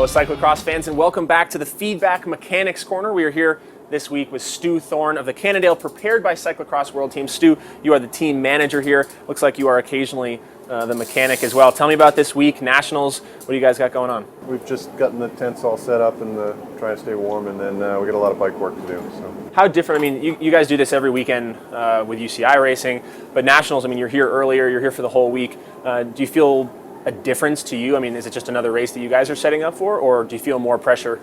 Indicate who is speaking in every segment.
Speaker 1: Hello, cyclocross fans, and welcome back to the Feedback Mechanics Corner. We are here this week with Stu Thorne of the Cannondale Prepared by Cyclocross World Team. Stu, you are the team manager here. Looks like you are occasionally the mechanic as well. Tell me about this week, Nationals. What do you guys got going on?
Speaker 2: We've just gotten the tents all set up and trying to stay warm, and then we got a lot of bike work to do. So.
Speaker 1: How different, I mean, you guys do this every weekend with UCI racing, but Nationals, I mean, you're here earlier, you're here for the whole week. Do you feel a difference to you? I mean, is it just another race that you guys are setting up for, or do you feel more pressure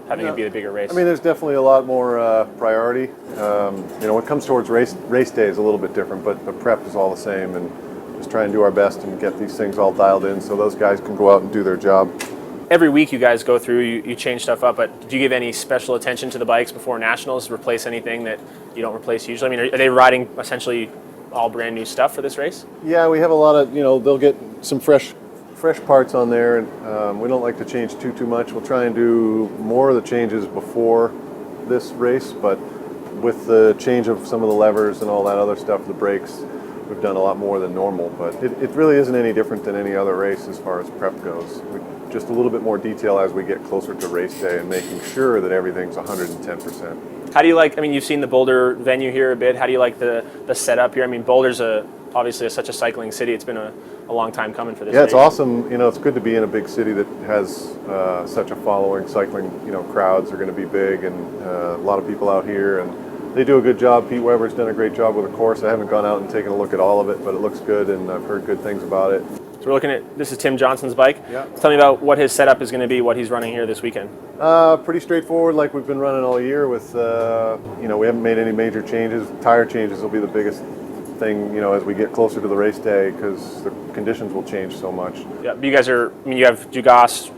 Speaker 1: having it be a bigger race?
Speaker 2: I mean, there's definitely a lot more priority. You know, when it comes towards race day is a little bit different, but the prep is all the same, and just try and do our best and get these things all dialed in so those guys can go out and do their job.
Speaker 1: Every week you guys go through, you change stuff up, but do you give any special attention to the bikes before Nationals, replace anything that you don't replace usually? I mean, are they riding essentially all brand new stuff for this race?
Speaker 2: Yeah, we have a lot of, you know, they'll get some fresh parts on there, and we don't like to change too much. We'll try and do more of the changes before this race, but with the change of some of the levers and all that other stuff, the brakes, we've done a lot more than normal, but it really isn't any different than any other race as far as prep goes. Just a little bit more detail as we get closer to race day and making sure that everything's 110%.
Speaker 1: How do you like, I mean, you've seen the Boulder venue here a bit. How do you like the setup here? I mean, Boulder's obviously such a cycling city. It's been a long time coming for this.
Speaker 2: Yeah, it's awesome. You know, it's good to be in a big city that has such a following. Cycling, you know, crowds are going to be big, and a lot of people out here, and they do a good job. Pete Weber's done a great job with the course. I haven't gone out and taken a look at all of it, but it looks good, and I've heard good things about it.
Speaker 1: So we're looking at, this is Tim Johnson's bike.
Speaker 2: Yeah.
Speaker 1: Tell me about what his setup is going to be, what he's running here this weekend.
Speaker 2: Pretty straightforward, like we've been running all year with, you know, we haven't made any major changes. Tire changes will be the biggest thing, you know, as we get closer to the race day, because the conditions will change so much.
Speaker 1: Yeah, but you guys are, I mean, you have Dugas,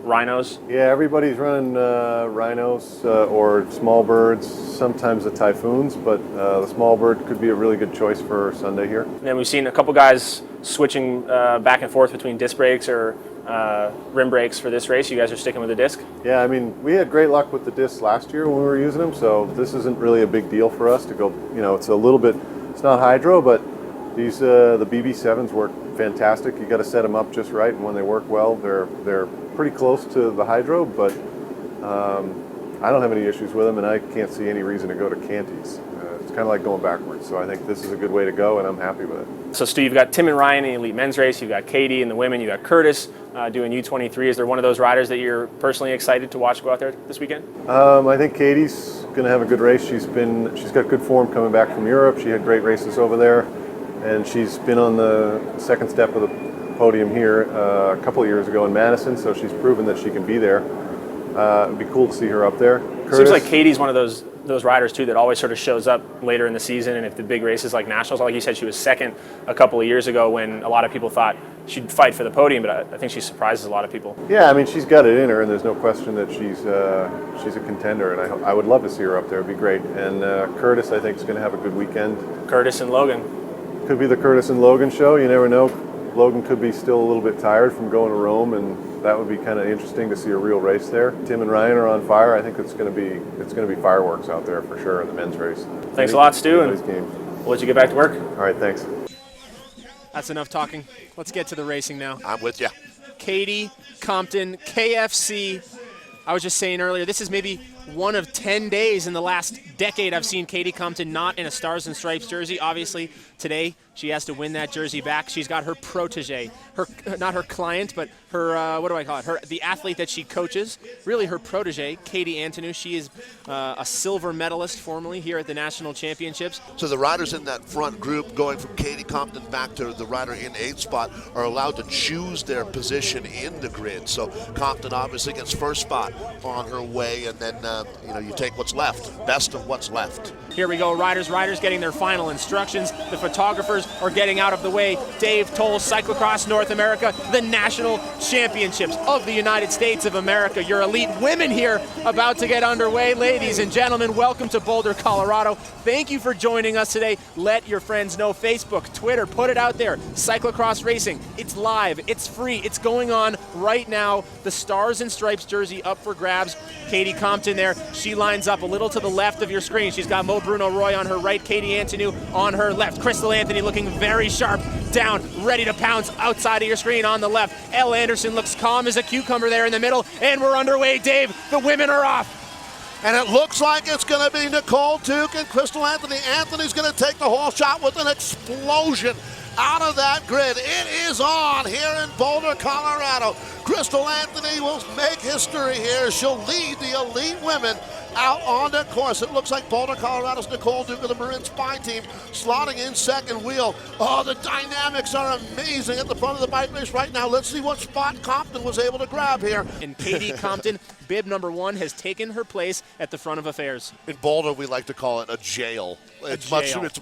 Speaker 1: Rhinos.
Speaker 2: Yeah, everybody's running Rhinos or small birds, sometimes the Typhoons, but the small bird could be a really good choice for Sunday here.
Speaker 1: And then we've seen a couple guys switching back and forth between disc brakes or rim brakes for this race. You guys are sticking with the disc?
Speaker 2: Yeah, I mean, we had great luck with the discs last year when we were using them, so this isn't really a big deal for us to go, you know, it's a little bit, it's not hydro, but these the BB7s work fantastic. You got to set them up just right, and when they work well, they're pretty close to the hydro, but I don't have any issues with them, and I can't see any reason to go to Canties. It's kind of like going backwards, so I think this is a good way to go, and I'm happy with it.
Speaker 1: So Stu, you've got Tim and Ryan in the elite men's race, you've got Katie in the women, you've got Curtis doing U23. Is there one of those riders that you're personally excited to watch go out there this weekend?
Speaker 2: I think Katie's going to have a good race. She's got good form coming back from Europe. She had great races over there, and she's been on the second step of the podium here a couple of years ago in Madison, so she's proven that she can be there. It'd be cool to see her up there. Curtis,
Speaker 1: seems like Katie's one of those riders too that always sort of shows up later in the season, and if the big races like Nationals, like you said, she was second a couple of years ago when a lot of people thought she'd fight for the podium, but I think she surprises a lot of people.
Speaker 2: Yeah, I mean, she's got it in her, and there's no question that she's a contender, and I would love to see her up there. It'd be great. And Curtis, I think, is going to have a good weekend.
Speaker 1: Curtis and Logan.
Speaker 2: Could be the Curtis and Logan show. You never know. Logan could be still a little bit tired from going to Rome, and that would be kind of interesting to see a real race there. Tim and Ryan are on fire. I think it's going to be fireworks out there for sure in the men's race.
Speaker 1: Thanks a lot, Stu, and we'll let you get back to work.
Speaker 2: All right, thanks.
Speaker 1: That's enough talking. Let's get to the racing now.
Speaker 3: I'm with you.
Speaker 1: Katie, Compton, KFC. I was just saying earlier, this is maybe one of 10 days in the last decade I've seen Katie Compton not in a Stars and Stripes jersey. Obviously, today she has to win that jersey back. She's got her protege, not her client, but her, what do I call it? The athlete that she coaches, really her protege, Katie Antonou. She is a silver medalist formerly here at the National Championships.
Speaker 3: So the riders in that front group going from Katie Compton back to the rider in 8th spot are allowed to choose their position in the grid. So Compton obviously gets first spot on her way, and then you know, you take what's left, best of what's left.
Speaker 1: Here we go, riders getting their final instructions. The photographers are getting out of the way. Dave Toll, Cyclocross North America, the National Championships of the United States of America. Your elite women here about to get underway. Ladies and gentlemen, welcome to Boulder, Colorado. Thank you for joining us today. Let your friends know. Facebook, Twitter, put it out there. Cyclocross Racing, it's live, it's free, it's going on right now. The Stars and Stripes jersey up for grabs. Katie Compton there, she lines up a little to the left of your screen. She's got Mo Bruno Roy on her right, Katie Antonou on her left. Crystal Anthony looking very sharp down, ready to pounce outside of your screen on the left. Elle Anderson looks calm as a cucumber there in the middle, and we're underway, Dave. The women are off.
Speaker 3: And it looks like it's going to be Nicole Duke and Crystal Anthony. Anthony's going to take the whole shot with an explosion out of that grid. It is on here in Boulder, Colorado. Crystal Anthony will make history here. She'll lead the elite women out on the course. It looks like Boulder, Colorado's Nicole Duke of the Marin Spy team slotting in second wheel. Oh, the dynamics are amazing at the front of the bike race right now. Let's see what spot Compton was able to grab here.
Speaker 1: And Katie Compton, bib number 1, has taken her place at the front of affairs.
Speaker 3: In Boulder, we like to call it a jail. It's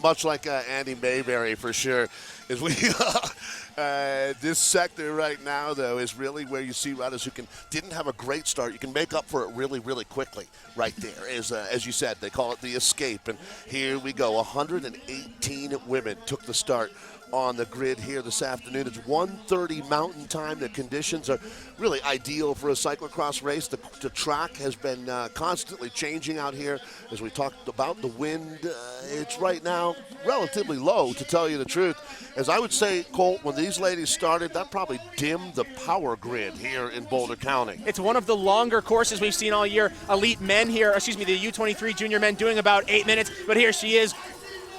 Speaker 3: much like Andy Mayberry for sure. As we this sector right now, though, is really where you see riders who didn't have a great start. You can make up for it really, really quickly right there. As you said, they call it the escape. And here we go. 118 women took the start on the grid here this afternoon. It's 1:30 Mountain Time. The conditions are really ideal for a cyclocross race. The track has been constantly changing out here. As we talked about the wind, it's right now relatively low, to tell you the truth. As I would say, Colt, when these ladies started, that probably dimmed the power grid here in Boulder County.
Speaker 1: It's one of the longer courses we've seen all year. Elite men here, the U23 junior men doing about 8 minutes, but here she is.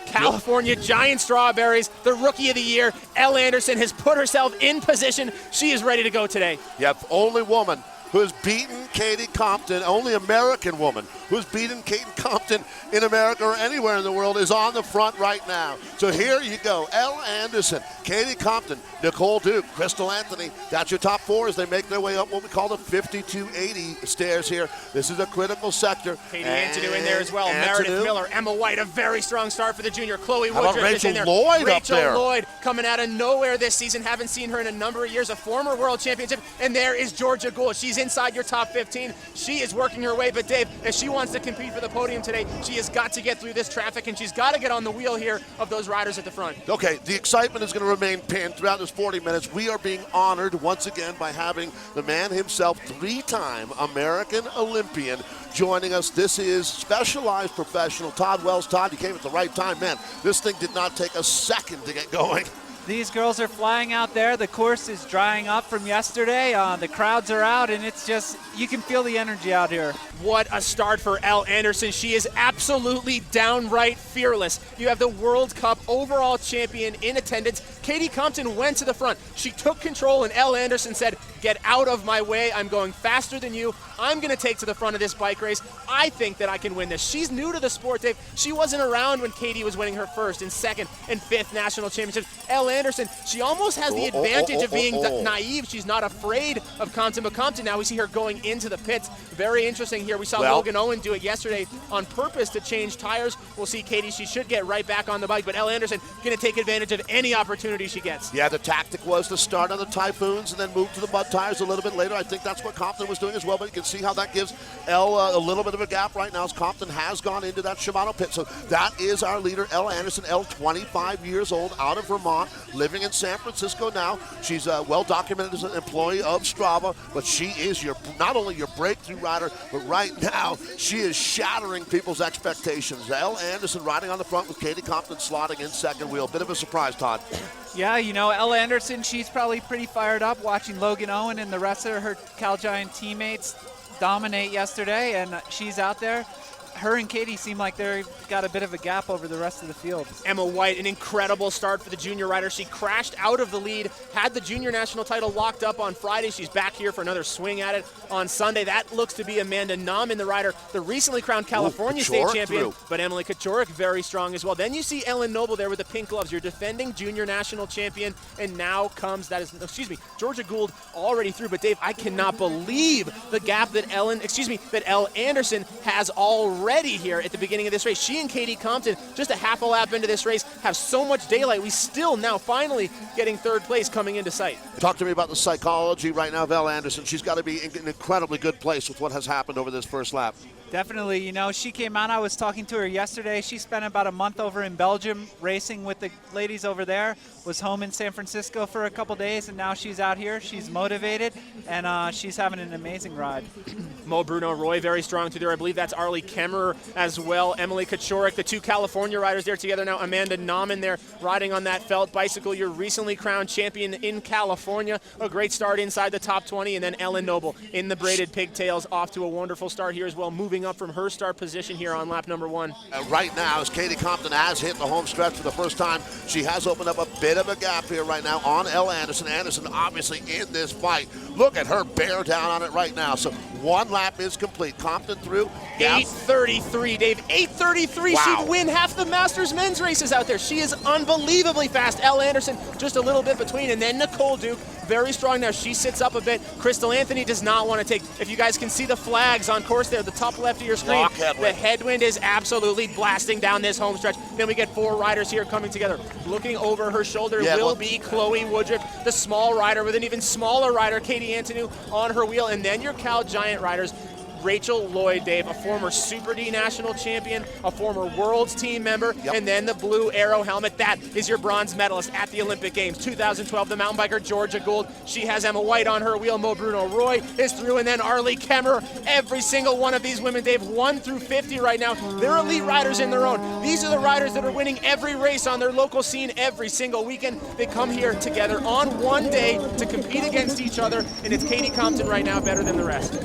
Speaker 1: California Giant Strawberries, the Rookie of the Year. Elle Anderson has put herself in position. She is ready to go today.
Speaker 3: Yep, only woman who has beaten Katie Compton, only American woman who's beaten Katie Compton in America or anywhere in the world, is on the front right now. So here you go. Elle Anderson, Katie Compton, Nicole Duke, Crystal Anthony. That's your top 4 as they make their way up what we call the 5280 stairs here. This is a critical sector.
Speaker 1: Katie Antonou in there as well.
Speaker 3: Antonou.
Speaker 1: Meredith Miller, Emma White, a very strong start for the junior. Chloe
Speaker 3: How about
Speaker 1: Woodruff is in there.
Speaker 3: Rachel Lloyd up there?
Speaker 1: Rachel Lloyd coming out of nowhere this season. Haven't seen her in a number of years. A former world championship. And there is Georgia Gould. She's inside your top 15. She is working her way. But Dave, if she wants to compete for the podium today, she has got to get through this traffic, and she's got to get on the wheel here of those riders at the front.
Speaker 3: Okay, the excitement is going to remain pinned throughout this 40 minutes. We are being honored once again by having the man himself, 3-time American Olympian, joining us. This is Specialized Professional Todd Wells. Todd, you came at the right time. Man, this thing did not take a second to get going.
Speaker 4: These girls are flying out there. The course is drying up from yesterday. The crowds are out, and it's just, you can feel the energy out here.
Speaker 1: What a start for Elle Anderson. She is absolutely downright fearless. You have the World Cup overall champion in attendance. Katie Compton went to the front. She took control, and Elle Anderson said, "Get out of my way. I'm going faster than you. I'm going to take to the front of this bike race. I think that I can win this." She's new to the sport, Dave. She wasn't around when Katie was winning her first and second and fifth national championships. Elle Anderson, she almost has the advantage of being naive. She's not afraid of Compton, but Compton, now we see her going into the pits. Very interesting here. We saw Logan Owen do it yesterday on purpose to change tires. We'll see Katie. She should get right back on the bike, but Elle Anderson going to take advantage of any opportunity she gets.
Speaker 3: Yeah, the tactic was to start on the Typhoons and then move to the mud tires a little bit later. I think that's what Compton was doing as well, but you can see how that gives Elle a little bit of a gap right now as Compton has gone into that Shimano pit. So that is our leader, Elle Anderson. Elle, 25 years old, out of Vermont, living in San Francisco now. She's well documented as an employee of Strava, but she is not only your breakthrough rider, but right now she is shattering people's expectations. Elle Anderson riding on the front with Katie Compton slotting in second wheel. Bit of a surprise, Todd.
Speaker 4: Yeah, you know, Elle Anderson, she's probably pretty fired up watching Logan Owen and the rest of her Cal Giant teammates dominate yesterday, and she's out there. Her and Katie seem like they've got a bit of a gap over the rest of the field.
Speaker 1: Emma White, an incredible start for the junior rider. She crashed out of the lead, had the junior national title locked up on Friday. She's back here for another swing at it on Sunday. That looks to be Amanda Naum in the rider, the recently crowned California state champion, but Emily Kaczorek very strong as well. Then you see Ellen Noble there with the pink gloves, your defending junior national champion, and now comes, Georgia Gould already through. But Dave, I cannot believe the gap that Elle Anderson has already here at the beginning of this race. She and Katie Compton, just a half a lap into this race, have so much daylight. We still now finally getting third place coming into sight.
Speaker 3: Talk to me about the psychology right now of Elle Anderson. She's got to be in an incredibly good place with what has happened over this first lap.
Speaker 4: Definitely. You know, she came out, I was talking to her yesterday. She spent about a month over in Belgium racing with the ladies over there, was home in San Francisco for a couple days, and now she's out here. She's motivated, and she's having an amazing ride.
Speaker 1: Mo Bruno Roy, very strong through there. I believe that's Arlie Kemmerer as well. Emily Kachorik, the two California riders there together now. Amanda Nauman there riding on that felt bicycle. Your recently crowned champion in California. A great start inside the top 20. And then Ellen Noble in the braided pigtails, off to a wonderful start here as well, moving up from her start position here on lap number 1.
Speaker 3: Right now, as Katie Compton has hit the home stretch for the first time, she has opened up a bit of a gap here right now on Elle Anderson. Anderson obviously in this fight. Look at her bear down on it right now. So one lap is complete. Compton through.
Speaker 1: 8:33, Dave. 8:33.
Speaker 3: Wow.
Speaker 1: She'd win half the Masters men's races out there. She is unbelievably fast. Elle Anderson just a little bit between, and then Nicole Duke, very strong now. She sits up a bit. Crystal Anthony does not want to take. If you guys can see the flags on course there, the top left of your screen, the headwind is absolutely blasting down this home stretch. Then we get 4 riders here coming together. Looking over her shoulder will be Chloe Woodruff, the small rider with an even smaller rider, Katie Antonou, on her wheel. And then your Cal Giant riders, Rachel Lloyd, Dave, a former Super D national champion, a former Worlds team member, and then the blue arrow helmet. That is your bronze medalist at the Olympic Games 2012, the mountain biker Georgia Gould. She has Emma White on her wheel. Mo Bruno Roy is through, and then Arlie Kemmerer. Every single one of these women, Dave, 1 through 50 right now. They're elite riders in their own. These are the riders that are winning every race on their local scene every single weekend. They come here together on one day to compete against each other, and it's Katie Compton right now better than the rest.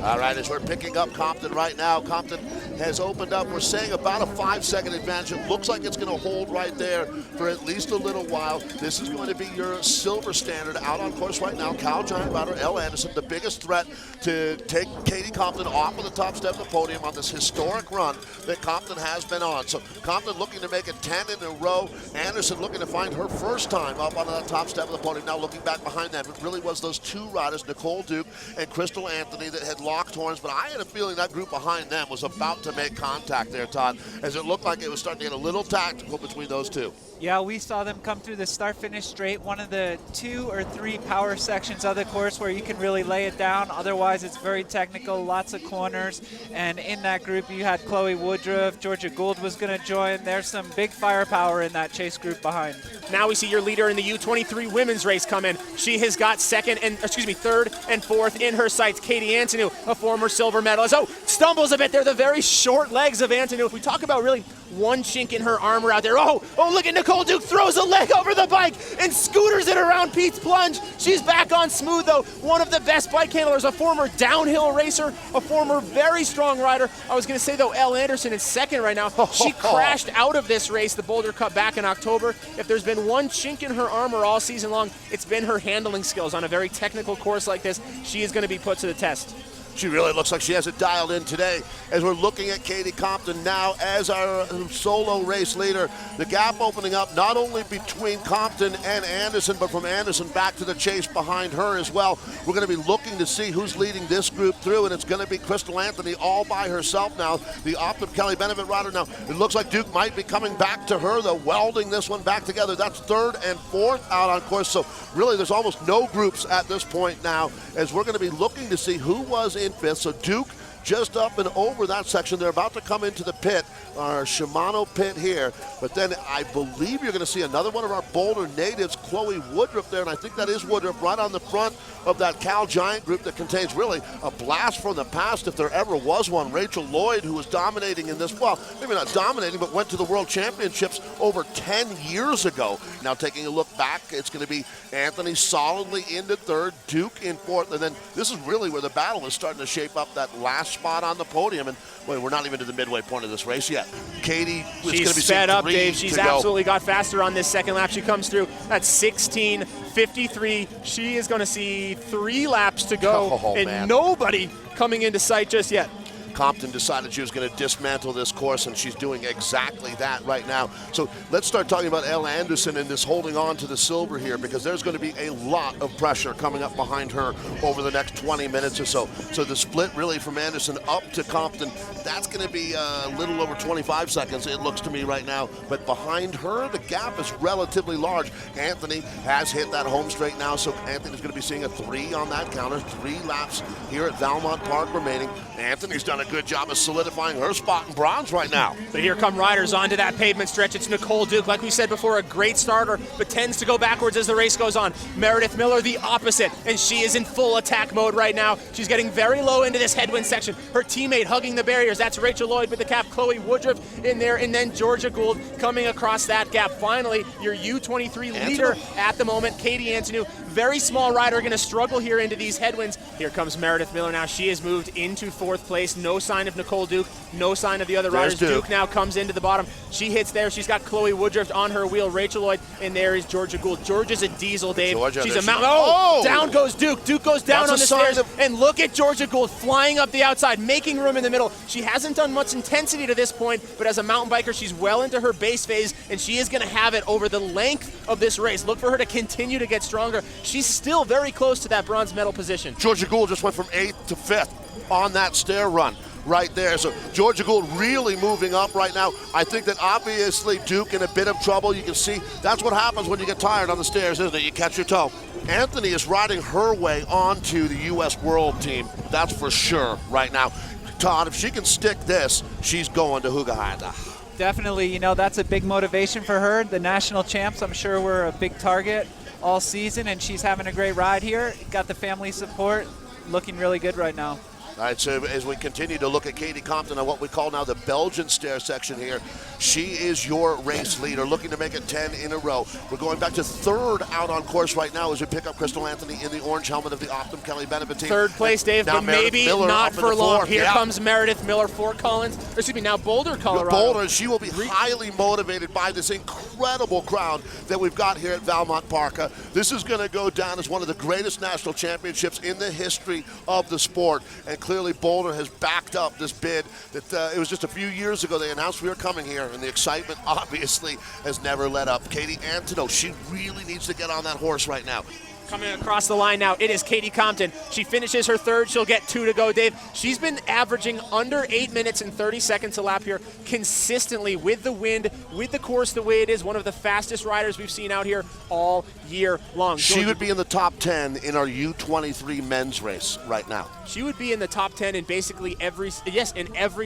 Speaker 3: All right, as we're picking up Compton right now, Compton has opened up, we're saying about a 5-second advantage. It looks like it's going to hold right there for at least a little while. This is going to be your silver standard out on course right now. Cal Giant rider Elle Anderson, the biggest threat to take Katie Compton off of the top step of the podium on this historic run that Compton has been on. So Compton looking to make it 10 in a row. Anderson looking to find her first time up on the top step of the podium. Now looking back behind them, it really was those 2 riders, Nicole Duke and Crystal Anthony, that had locked horns, but I had a feeling that group behind them was about to make contact there, Todd, as it looked like it was starting to get a little tactical between those 2.
Speaker 4: Yeah, we saw them come through the start-finish straight, one of the 2 or 3 power sections of the course where you can really lay it down. Otherwise, it's very technical, lots of corners. And in that group, you had Chloe Woodruff, Georgia Gould was going to join. There's some big firepower in that chase group behind.
Speaker 1: Now we see your leader in the U23 women's race come in. She has got third and fourth in her sights. Katie Antonou, a former silver medalist. Oh, stumbles a bit there. The very short legs of Antonou. If we talk about really one chink in her armor out there. Oh, look at Nicole Duke, throws a leg over the bike and scooters it around Pete's plunge. She's back on smooth though. One of the best bike handlers, a former downhill racer, a former very strong rider. I was going to say though, Elle Anderson is second right now. She crashed out of this race, the Boulder Cup, back in October. If there's been one chink in her armor all season long, it's been her handling skills on a very technical course like this. She is going to be put to the test.
Speaker 3: She really looks like she has it dialed in today as we're looking at Katie Compton now as our solo race leader. The gap opening up not only between Compton and Anderson, but from Anderson back to the chase behind her as well. We're going to be looking to see who's leading this group through, and it's going to be Crystal Anthony all by herself now, the Optum Kelly Benefit rider. Now, it looks like Duke might be coming back to her, though, welding this one back together. That's 3rd and 4th out on course. So really, there's almost no groups at this point now as we're going to be looking to see who was in 5th. So Duke just up and over that section. They're about to come into the pit, our Shimano pit here. But then I believe you're going to see another one of our Boulder natives, Chloe Woodruff there, and I think that is Woodruff right on the front of that Cal Giant group that contains really a blast from the past if there ever was one. Rachel Lloyd, who was dominating in this, well, maybe not dominating, but went to the World Championships over 10 years ago. Now taking a look back, it's going to be Anthony solidly into 3rd, Duke in 4th, and then this is really where the battle is starting to shape up, that last spot on the podium. And wait, we're not even to the midway point of this race yet. Katie is going to be
Speaker 1: sped up, Dave. She's absolutely got faster on this second lap. She comes through at 16:53. She is going to see 3 laps to go, and nobody coming into sight just yet.
Speaker 3: Compton decided she was going to dismantle this course, and she's doing exactly that right now. So let's start talking about Elle Anderson and this holding on to the silver here, because there's going to be a lot of pressure coming up behind her over the next 20 minutes or so. So the split really from Anderson up to Compton, that's going to be a little over 25 seconds, it looks to me right now. But behind her, the gap is relatively large. Anthony has hit that home straight now, so Anthony's going to be seeing a 3 on that counter. 3 laps here at Valmont Park remaining. Anthony's done a a good job of solidifying her spot in bronze right now.
Speaker 1: But here come riders onto that pavement stretch. It's Nicole Duke, like we said before, a great starter, but tends to go backwards as the race goes on. Meredith Miller, the opposite, and she is in full attack mode right now. She's getting very low into this headwind section. Her teammate hugging the barriers. That's Rachel Lloyd with the cap, Chloe Woodruff in there, and then Georgia Gould coming across that gap. Finally, your U23 leader at the moment, Katie Antonou. Very small rider, going to struggle here into these headwinds. Here comes Meredith Miller now. She has moved into 4th place. No sign of Nicole Duke. No sign of the other riders. Duke now comes into the bottom. She hits there. She's got Chloe Woodruff on her wheel. Rachel Lloyd, and there is Georgia Gould. Georgia's a diesel, Dave. She's a mountain. Down goes Duke. Duke goes down on the stairs. And look at Georgia Gould flying up the outside, making room in the middle. She hasn't done much intensity to this point, but as a mountain biker, she's well into her base phase, and she is going to have it over the length of this race. Look for her to continue to get stronger. She's still very close to that bronze medal position.
Speaker 3: Georgia Gould just went from 8th to 5th on that stair run right there. So Georgia Gould really moving up right now. I think that obviously Duke in a bit of trouble. You can see that's what happens when you get tired on the stairs, isn't it? You catch your toe. Anthony is riding her way onto the U.S. World Team. That's for sure right now. Todd, if she can stick this, she's going to Hugahada.
Speaker 4: Definitely, you know, that's a big motivation for her. The national champs, I'm sure, were a big target all season, and she's having a great ride here. Got the family support, looking really good right now.
Speaker 3: All right, so as we continue to look at Katie Compton on what we call now the Belgian stair section here, she is your race leader, looking to make it 10 in a row. We're going back to 3rd out on course right now as we pick up Crystal Anthony in the orange helmet of the Optum Kelly Benefit team.
Speaker 1: 3rd place, Dave, but maybe not for long. Here comes Meredith Miller, Fort Collins, now Boulder, Colorado.
Speaker 3: Boulder, she will be highly motivated by this incredible crowd that we've got here at Valmont Parka. This is going to go down as one of the greatest national championships in the history of the sport. And clearly Boulder has backed up this bid that it was just a few years ago they announced we were coming here, and the excitement obviously has never let up. Katie Antonou, she really needs to get on that horse right now.
Speaker 1: Coming across the line now, it is Katie Compton. She finishes her 3rd. She'll get 2 to go, Dave. She's been averaging under 8 minutes and 30 seconds a lap here consistently with the wind, with the course the way it is. One of the fastest riders we've seen out here all year long.
Speaker 3: She would be in the top 10 in our U23 men's race right now.
Speaker 1: She would be in the top 10 in basically every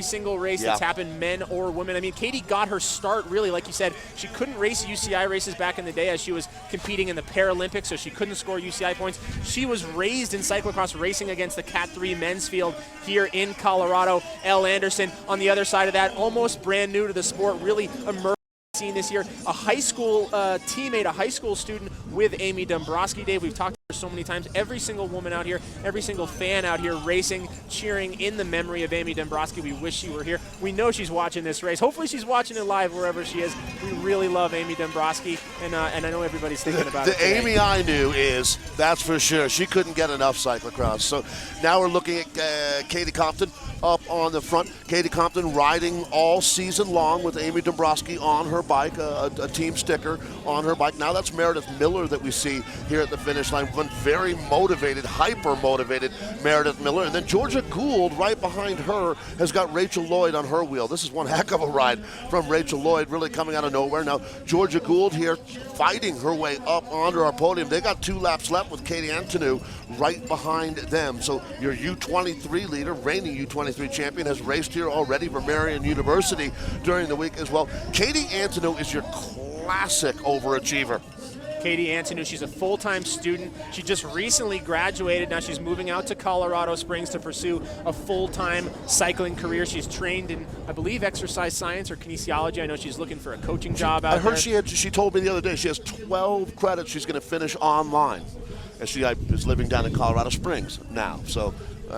Speaker 1: single race that's happened, men or women. I mean, Katie got her start really, like you said, she couldn't race UCI races back in the day as she was competing in the Paralympics, so she couldn't score UCI points. She was raised in cyclocross racing against the Cat 3 men's field here in Colorado. Elle Anderson on the other side of that, almost brand new to the sport, really emerged scene this year. A high school teammate, a high school student with Amy Dombrowski. Dave, we've talked to her so many times. Every single woman out here, every single fan out here racing, cheering in the memory of Amy Dombrowski. We wish she were here. We know she's watching this race. Hopefully she's watching it live wherever she is. We really love Amy Dombrowski, and I know everybody's thinking about it
Speaker 3: today. The Amy I knew is, that's for sure, she couldn't get enough cyclocross. So now we're looking at Katie Compton up on the front. Katie Compton riding all season long with Amy Dombrowski on her bike, a team sticker on her bike. Now that's Meredith Miller that we see here at the finish line. One very motivated, hyper-motivated Meredith Miller. And then Georgia Gould right behind her has got Rachel Lloyd on her wheel. This is one heck of a ride from Rachel Lloyd, really coming out of nowhere. Now Georgia Gould here fighting her way up onto our podium. They got 2 laps left with Katie Antonou right behind them. So your U23 leader, reigning U23 champion, has raced here already for Marian University during the week as well. Katie Antonou is your classic overachiever.
Speaker 1: Katie Antonou, she's a full-time student. She just recently graduated. Now she's moving out to Colorado Springs to pursue a full-time cycling career. She's trained in, I believe, exercise science or kinesiology. I know she's looking for a coaching job out there.
Speaker 3: I heard she told me the other day she has 12 credits she's going to finish online. And she is living down in Colorado Springs now. So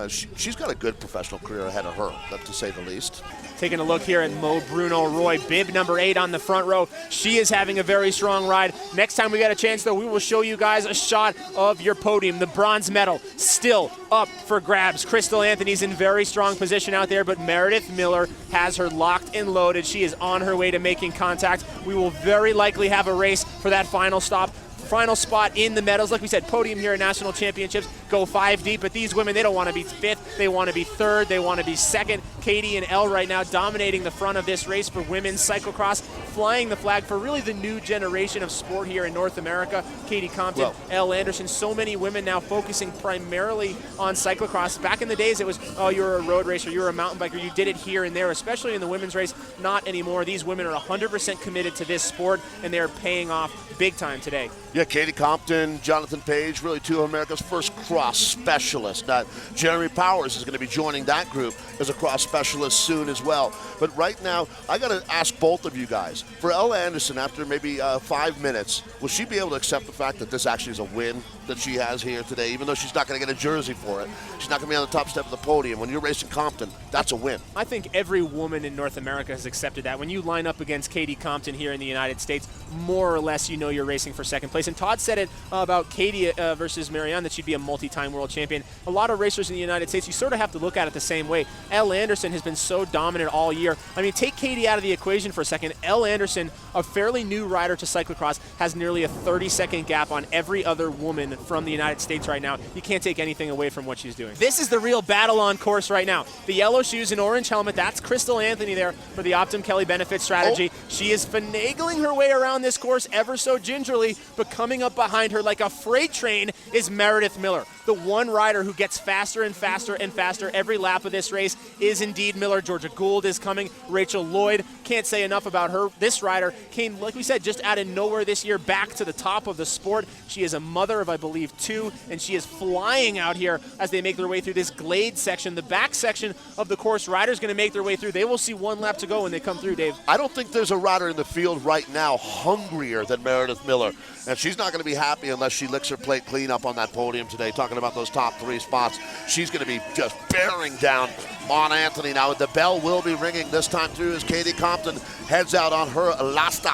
Speaker 3: she's got a good professional career ahead of her, to say the least.
Speaker 1: Taking a look here at Mo Bruno Roy, bib number 8 on the front row. She is having a very strong ride. Next time we get a chance, though, we will show you guys a shot of your podium. The bronze medal still up for grabs. Crystal Anthony's in very strong position out there, but Meredith Miller has her locked and loaded. She is on her way to making contact. We will very likely have a race for that final stop. Final spot in the medals. Like we said, podium here at National Championships. Go 5 deep, but these women, they don't want to be 5th. They want to be third. They want to be second. Katie and Elle right now dominating the front of this race for women's cyclocross, flying the flag for really the new generation of sport here in North America. Katie Compton, Elle Anderson, so many women now focusing primarily on cyclocross. Back in the days, it was, oh, you're a road racer, you're a mountain biker, you did it here and there, especially in the women's race. Not anymore. These women are 100% committed to this sport, and they're paying off big time today.
Speaker 3: Yeah, Katie Compton, Jonathan Page, really two of America's first cross specialists. Now, Jeremy Powers is going to be joining that group as a cross specialist soon as well. But right now, I got to ask both of you guys, for Elle Anderson, after maybe 5 minutes, will she be able to accept the fact that this actually is a win that she has here today, even though she's not going to get a jersey for it? She's not going to be on the top step of the podium. When you're racing Compton, that's a win.
Speaker 1: I think every woman in North America has accepted that. When you line up against Katie Compton here in the United States, more or less you know you're racing for second place. And Todd said it about Katie versus Marianne, that she'd be a multi-time world champion. A lot of racers in the United States, you sort of have to look at it the same way. Elle Anderson has been so dominant all year. I mean, take Katie out of the equation for a second. Elle Anderson, a fairly new rider to cyclocross, has nearly a 30-second gap on every other woman from the United States right now. You can't take anything away from what she's doing. This is the real battle on course right now. The yellow shoes and orange helmet, that's Crystal Anthony there for the Optum Kelly benefit strategy. She is finagling her way around this course ever so gingerly, but coming up behind her like a freight train is Meredith Miller. The one rider who gets faster and faster and faster every lap of this race is indeed Miller. Georgia Gould is coming. Rachel Lloyd, can't say enough about her. This rider came, like we said, just out of nowhere this year, back to the top of the sport. She is a mother of, I believe, 2, and she is flying out here as they make their way through this glade section. The back section of the course, riders going to make their way through. They will see 1 lap to go when they come through, Dave.
Speaker 3: I don't think there's a rider in the field right now hungrier than Meredith Miller. And she's not going to be happy unless she licks her plate clean up on that podium today, talking about those top 3 spots. She's going to be just bearing down on Anthony. Now, the bell will be ringing this time through as Katie Compton heads out on her last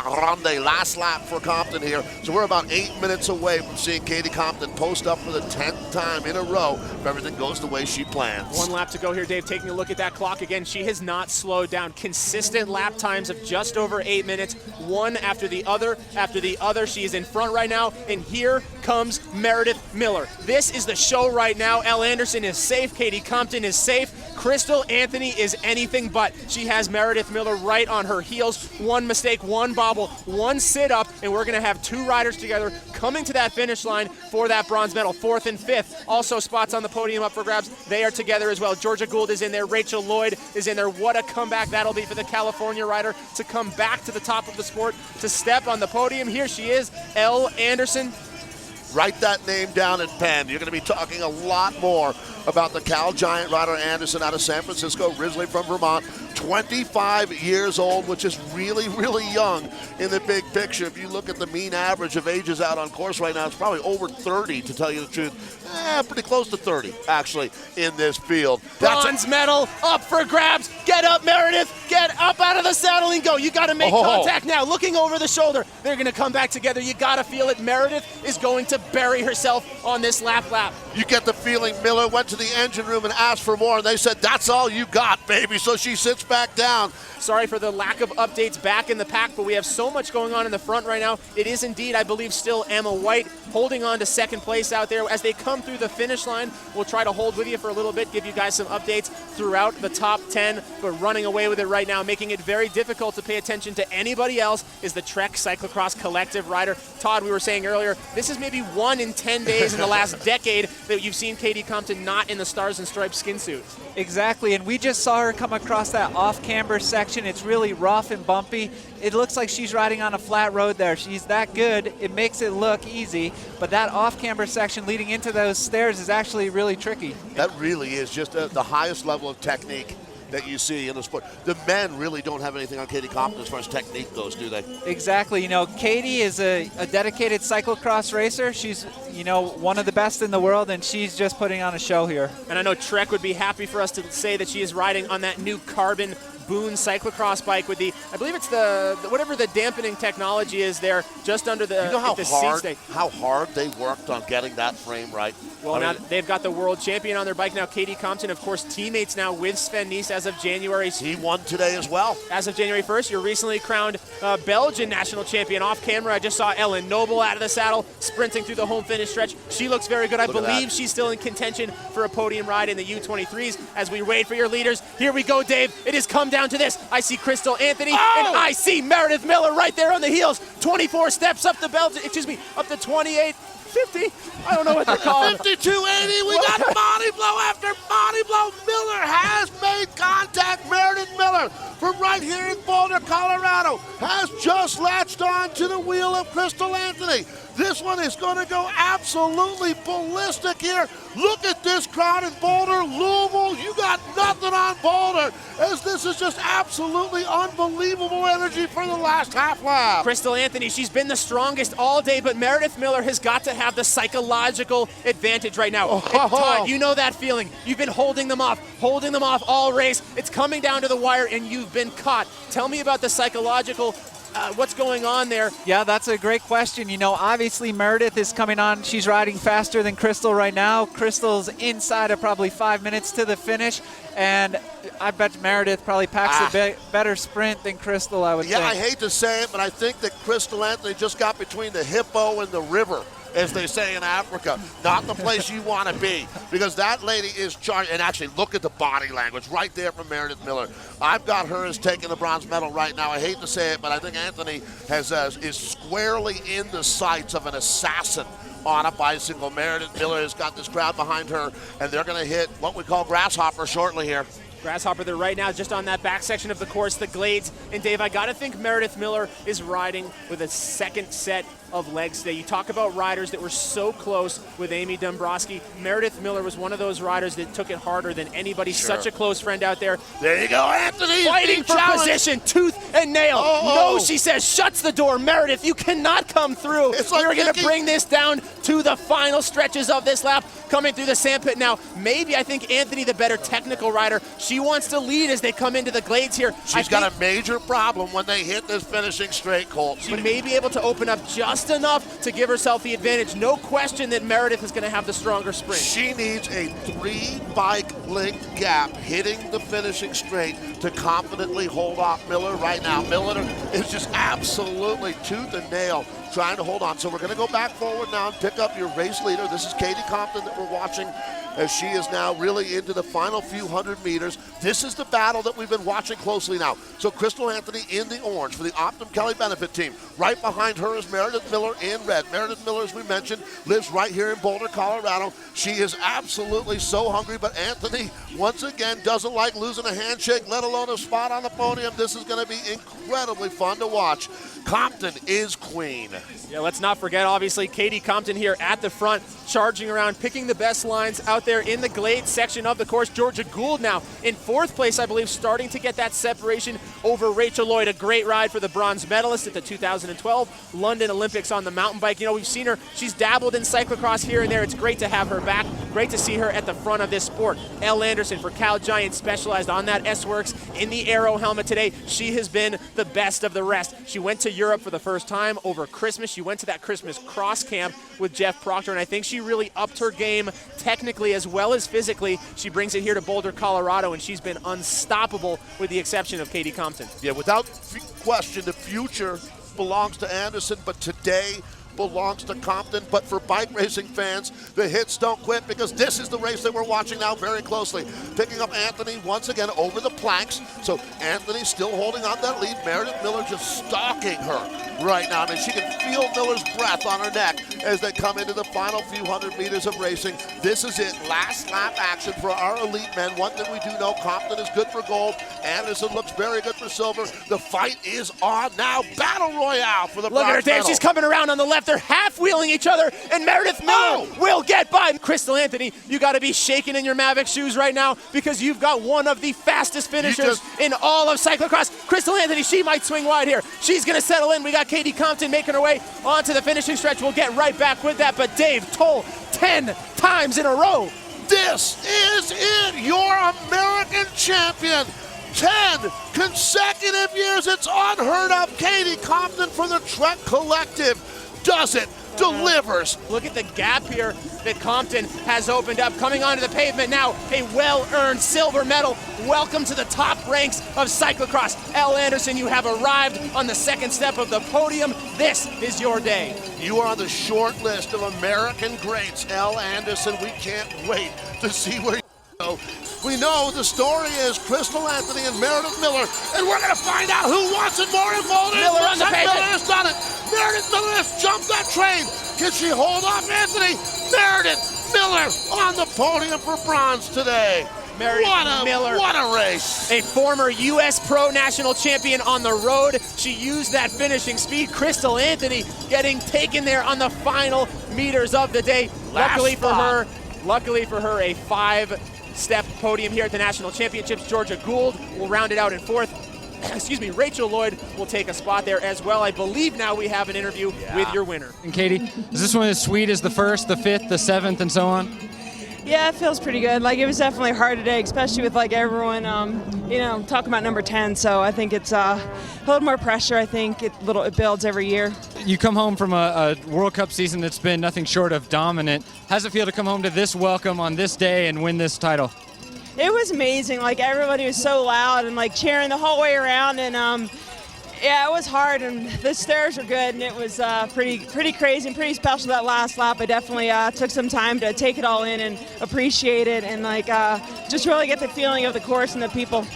Speaker 3: lap for Compton here. So we're about 8 minutes away from seeing Katie Compton post up for the 10th time in a row if everything goes the way she plans.
Speaker 1: 1 lap to go here, Dave. Taking a look at that clock again, she has not slowed down. Consistent lap times of just over 8 minutes, one after the other after the other. She is in front right now, and here comes Meredith Miller. This is the show right now. Elle Anderson is safe. Katie Compton is safe. Crystal Anthony is anything but. She has Meredith Miller right on her heels. One mistake, one bobble, one sit-up, and we're going to have 2 riders together coming to that finish line for that bronze medal. 4th and 5th. Also spots on the podium up for grabs. They are together as well. Georgia Gould is in there. Rachel Lloyd is in there. What a comeback that'll be for the California rider to come back to the top of the sport, to step on the podium. Here she is, Elle Anderson.
Speaker 3: Write that name down in pen. You're going to be talking a lot more about the Cal Giant rider Anderson out of San Francisco, originally from Vermont. 25 years old, which is really, really young in the big picture. If you look at the mean average of ages out on course right now, it's probably over 30, to tell you the truth. Pretty close to 30, actually, in this field.
Speaker 1: Bronze medal up for grabs. Get up, Meredith. Get up out of the saddle and go. You got to make contact now. Looking over the shoulder. They're going to come back together. You got to feel it. Meredith is going to bury herself on this lap.
Speaker 3: You get the feeling Miller went to the engine room and asked for more, and they said, that's all you got, baby. So she sits back down.
Speaker 1: Sorry for the lack of updates back in the pack, but we have so much going on in the front right now. It is indeed, I believe, still Emma White holding on to 2nd place out there. As they come through the finish line, we'll try to hold with you for a little bit, give you guys some updates throughout the top 10, but running away with it right now, making it very difficult to pay attention to anybody else, is the Trek Cyclocross Collective rider. Todd, we were saying earlier, this is maybe 1 in 10 days in the last decade that you've seen Katie Compton not in the Stars and Stripes skin suit.
Speaker 4: Exactly, and we just saw her come across that off-camber section. It's really rough and bumpy. It looks like she's riding on a flat road there. She's that good. It makes it look easy, but that off-camber section leading into those stairs is actually really tricky.
Speaker 3: That really is just the highest level of technique that you see in the sport. The men really don't have anything on Katie Compton as far as technique goes, do they?
Speaker 4: Exactly. You know, Katie is a dedicated cyclocross racer. She's, you know, one of the best in the world, and she's just putting on a show here.
Speaker 1: And I know Trek would be happy for us to say that she is riding on that new carbon Boone cyclocross bike with the, I believe it's the whatever the dampening technology is there, just under the,
Speaker 3: You know
Speaker 1: the seat state.
Speaker 3: how hard they worked on getting that frame right?
Speaker 1: Well, now they've got the world champion on their bike now, Katie Compton, of course, teammates now with Sven Nys as of January.
Speaker 3: He won today as well.
Speaker 1: As of January 1st, your recently crowned Belgian national champion. Off camera, I just saw Ellen Noble out of the saddle, sprinting through the home finish stretch. She looks very good. I believe she's still in contention for a podium ride in the U23s. As we wait for your leaders, here we go, Dave. It has come down to this. I see Crystal Anthony, and I see Meredith Miller right there on the heels. 24 steps up the Belgian, up to 28. 50, I don't know what they're called.
Speaker 3: 52.80, we got body blow after body blow. Miller has made contact. Meredith Miller from right here in Boulder, Colorado, has just latched on to the wheel of Crystal Anthony. This one is going to go absolutely ballistic here. Look at this crowd in Boulder. Louisville, you got nothing on Boulder, as this is just absolutely unbelievable energy for the last half lap.
Speaker 1: Crystal Anthony, she's been the strongest all day, but Meredith Miller has got to have the psychological advantage right now. And Todd, you know that feeling. You've been holding them off all race. It's coming down to the wire, and you've been caught. Tell me about the psychological what's going on there?
Speaker 4: Yeah, that's a great question. You know, obviously Meredith is coming on. She's riding faster than Crystal right now. Crystal's inside of probably 5 minutes to the finish, and I bet Meredith probably packs a better sprint than Crystal, I would think.
Speaker 3: Yeah, I hate to say it, but I think that Crystal Anthony just got between the hippo and the river, as they say in Africa. Not the place you want to be, because that lady is charged. And actually, look at the body language right there from Meredith Miller. I've got her as taking the bronze medal right now. I hate to say it, but I think Anthony is squarely in the sights of an assassin on a bicycle. Meredith Miller has got this crowd behind her, and they're going to hit what we call grasshopper shortly here.
Speaker 1: Grasshopper, they're right now just on that back section of the course, the Glades. And Dave, I got to think Meredith Miller is riding with a second set of legs today. You talk about riders that were so close with Amy Dombrowski. Meredith Miller was one of those riders that took it harder than anybody. Sure. Such a close friend out there.
Speaker 3: There you go, Anthony.
Speaker 1: Fighting for position, tooth and nail. No, she says, shuts the door. Meredith, you cannot come through. We're going to bring this down to the final stretches of this lap, coming through the sandpit now. Maybe I think Anthony, the better technical rider, she wants to lead as they come into the Glades here.
Speaker 3: She's got a major problem when they hit this finishing straight, Colt.
Speaker 1: She may be able to open up just enough to give herself the advantage. No question that Meredith is going to have the stronger sprint.
Speaker 3: She needs a 3-bike length gap hitting the finishing straight to confidently hold off Miller right now. Miller is just absolutely tooth and nail trying to hold on. So we're going to go back forward now and pick up your race leader. This is Katie Compton that we're watching as she is now really into the final few hundred meters. This is the battle that we've been watching closely now. So Crystal Anthony in the orange for the Optum Kelly Benefit Team. Right behind her is Meredith Miller in red. Meredith Miller, as we mentioned, lives right here in Boulder, Colorado. She is absolutely so hungry, but Anthony, once again, doesn't like losing a handshake, let alone a spot on the podium. This is going to be incredibly fun to watch. Compton is queen.
Speaker 1: Yeah, let's not forget, obviously, Katie Compton here at the front, charging around, picking the best lines out there in the Glade section of the course. Georgia Gould now in fourth place, I believe, starting to get that separation over Rachel Lloyd. A great ride for the bronze medalist at the 2012 London Olympics on the mountain bike. You know, we've seen her. She's dabbled in cyclocross here and there. It's great to have her back. Great to see her at the front of this sport. Elle Anderson for Cal Giant, specialized on that S-Works in the Aero helmet today. She has been the best of the rest. She went to Europe for the first time over Christmas. She went to that Christmas cross camp with Jeff Proctor, and I think she really upped her game technically as well as physically. She brings it here to Boulder, Colorado, and she's been unstoppable with the exception of Katie Compton.
Speaker 3: Yeah, without question, the future belongs to Anderson, but today belongs to Compton. But for bike racing fans, the hits don't quit, because this is the race that we're watching now very closely. Picking up Anthony once again over the planks. So Anthony still holding on that lead. Meredith Miller just stalking her right now. I mean, she can feel Miller's breath on her neck as they come into the final few hundred meters of racing. This is it. Last lap action for our elite men. One thing we do know, Compton is good for gold. Anderson looks very good for silver. The fight is on now. Battle Royale for the bronze
Speaker 1: medal. Look at her, Dave.
Speaker 3: medal.
Speaker 1: She's coming around on the left. They're half-wheeling each other, and Meredith Miller will get by. Crystal Anthony, you got to be shaking in your Mavic shoes right now, because you've got one of the fastest finishers in all of cyclocross. Crystal Anthony, she might swing wide here. She's going to settle in. We got Katie Compton making her way onto the finishing stretch. We'll get right back with that, but Dave Toll 10 times in a row.
Speaker 3: This is it, your American champion. 10 consecutive years. It's unheard of. Katie Compton for the Trek Collective does it, delivers.
Speaker 1: Look at the gap here that Compton has opened up. Coming onto the pavement now, a well-earned silver medal. Welcome to the top ranks of cyclocross. Elle Anderson, you have arrived on the second step of the podium. This is your day.
Speaker 3: You are on the short list of American greats. Elle Anderson, we can't wait to see where you go. We know the story is Crystal Anthony and Meredith Miller, and we're going to find out who wants it more involved.
Speaker 1: Miller on the pavement.
Speaker 3: Miller has done it. Meredith Miller has jumped that train. Can she hold off Anthony? Meredith Miller on the podium for bronze today.
Speaker 1: Meredith Miller,
Speaker 3: what a race.
Speaker 1: A former U.S. Pro National Champion on the road. She used that finishing speed. Crystal Anthony getting taken there on the final meters of the day. Luckily for her, a 5-step podium here at the National Championships. Georgia Gould will round it out in 4th. Excuse me, Rachel Lloyd will take a spot there as well. I believe now we have an interview with your winner.
Speaker 5: And Katie, is this one as sweet as the 1st, the 5th, the 7th, and so on?
Speaker 6: Yeah, it feels pretty good. Like, it was definitely hard today, especially with like everyone, talking about number 10. So I think it's a little more pressure. I think it builds every year.
Speaker 5: You come home from a World Cup season that's been nothing short of dominant. How's it feel to come home to this welcome on this day and win this title?
Speaker 6: It was amazing. Like, everybody was so loud and like cheering the whole way around, and yeah, it was hard, and the stairs were good, and it was pretty crazy and pretty special that last lap. I definitely took some time to take it all in and appreciate it, and like just really get the feeling of the course and the people.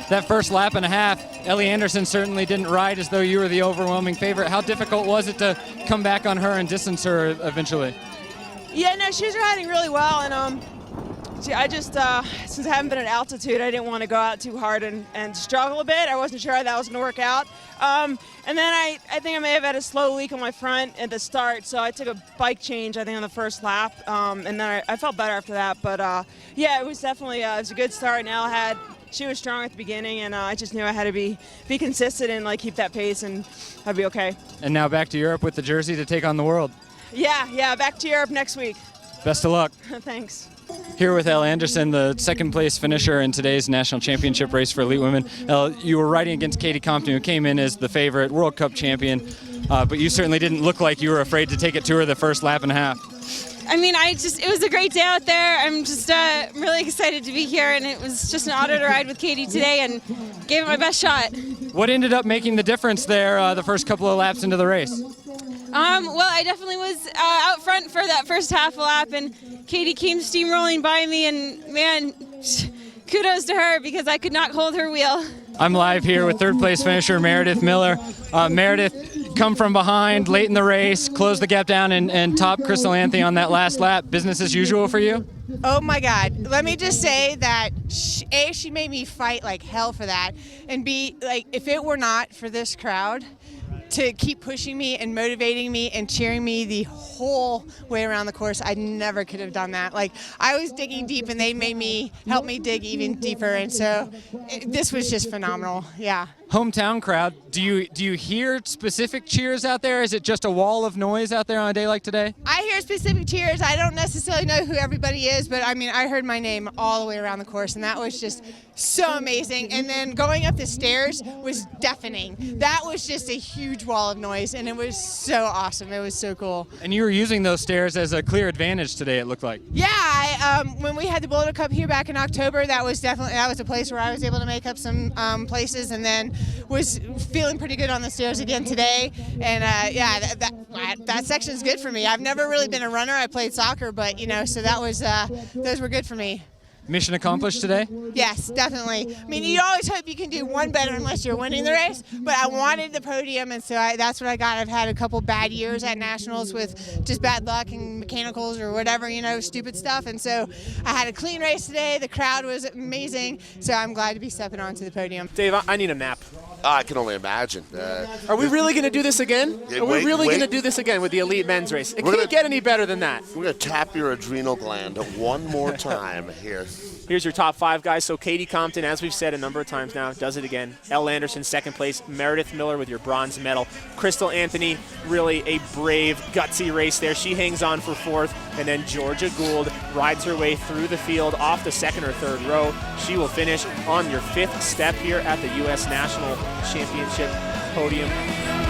Speaker 5: That first lap and a half, Ellie Anderson certainly didn't ride as though you were the overwhelming favorite. How difficult was it to come back on her and distance her eventually?
Speaker 6: Yeah, no, she was riding really well, and I just, since I haven't been at altitude, I didn't want to go out too hard and struggle a bit. I wasn't sure how that was going to work out. And then I think I may have had a slow leak on my front at the start, so I took a bike change, I think, on the first lap. And then I felt better after that. But, yeah, it was definitely it was a good start. And she was strong at the beginning, and I just knew I had to be consistent and, like, keep that pace, and I'd be okay.
Speaker 5: And now back to Europe with the jersey to take on the world.
Speaker 6: Yeah, back to Europe next week.
Speaker 5: Best of luck.
Speaker 6: Thanks.
Speaker 5: Here with Elle Anderson, the second place finisher in today's national championship race for elite women. Elle, you were riding against Katie Compton, who came in as the favorite World Cup champion, but you certainly didn't look like you were afraid to take it to her the first lap and a half.
Speaker 7: I mean, it was a great day out there. I'm just really excited to be here, and it was just an honor to ride with Katie today and gave it my best shot.
Speaker 5: What ended up making the difference there the first couple of laps into the race?
Speaker 7: Well, I definitely was out front for that first half lap, and Katie came steamrolling by me, and man, kudos to her because I could not hold her wheel.
Speaker 5: I'm live here with third place finisher Meredith Miller. Meredith, come from behind late in the race, close the gap down, and top Crystal Anthony on that last lap. Business as usual for you?
Speaker 8: Oh my God. Let me just say that she made me fight like hell for that, and B, like, if it were not for this crowd to keep pushing me and motivating me and cheering me the whole way around the course, I never could have done that. Like, I was digging deep, and they helped me dig even deeper, and so this was just phenomenal. Yeah.
Speaker 5: Hometown crowd, do you hear specific cheers out there? Is it just a wall of noise out there on a day like today?
Speaker 8: I hear specific cheers. I don't necessarily know who everybody is, but I mean, I heard my name all the way around the course, and that was just so amazing. And then going up the stairs was deafening. That was just a huge wall of noise, and it was so awesome. It was so cool.
Speaker 5: And you were using those stairs as a clear advantage today, it looked like.
Speaker 8: Yeah, when we had the Boulder Cup here back in October, that was a place where I was able to make up some places, and then was feeling pretty good on the stairs again today. And yeah, that section is good for me. I've never really been a runner. I played soccer, but so that was those were good for me.
Speaker 5: Mission accomplished today?
Speaker 8: Yes, definitely. I mean, you always hope you can do one better unless you're winning the race, but I wanted the podium, and so that's what I got. I've had a couple bad years at nationals with just bad luck and mechanicals or whatever, stupid stuff, and so I had a clean race today. The crowd was amazing, so I'm glad to be stepping onto the podium.
Speaker 1: Dave, I need a nap.
Speaker 3: I can only imagine.
Speaker 1: Are we really going to do this again?
Speaker 3: Yeah,
Speaker 1: Are we
Speaker 3: wait,
Speaker 1: really
Speaker 3: wait.
Speaker 1: going to do this again with the elite men's race? It
Speaker 3: We're
Speaker 1: can't
Speaker 3: gonna-
Speaker 1: get any better than that.
Speaker 3: We're going to tap your adrenal gland one more time here.
Speaker 1: Here's your top 5 guys. So Katie Compton, as we've said a number of times now, does it again. Elle Anderson, second place. Meredith Miller with your bronze medal. Crystal Anthony, really a brave, gutsy race there. She hangs on for 4th. And then Georgia Gould rides her way through the field off the 2nd or 3rd row. She will finish on your 5th step here at the U.S. National Championship podium.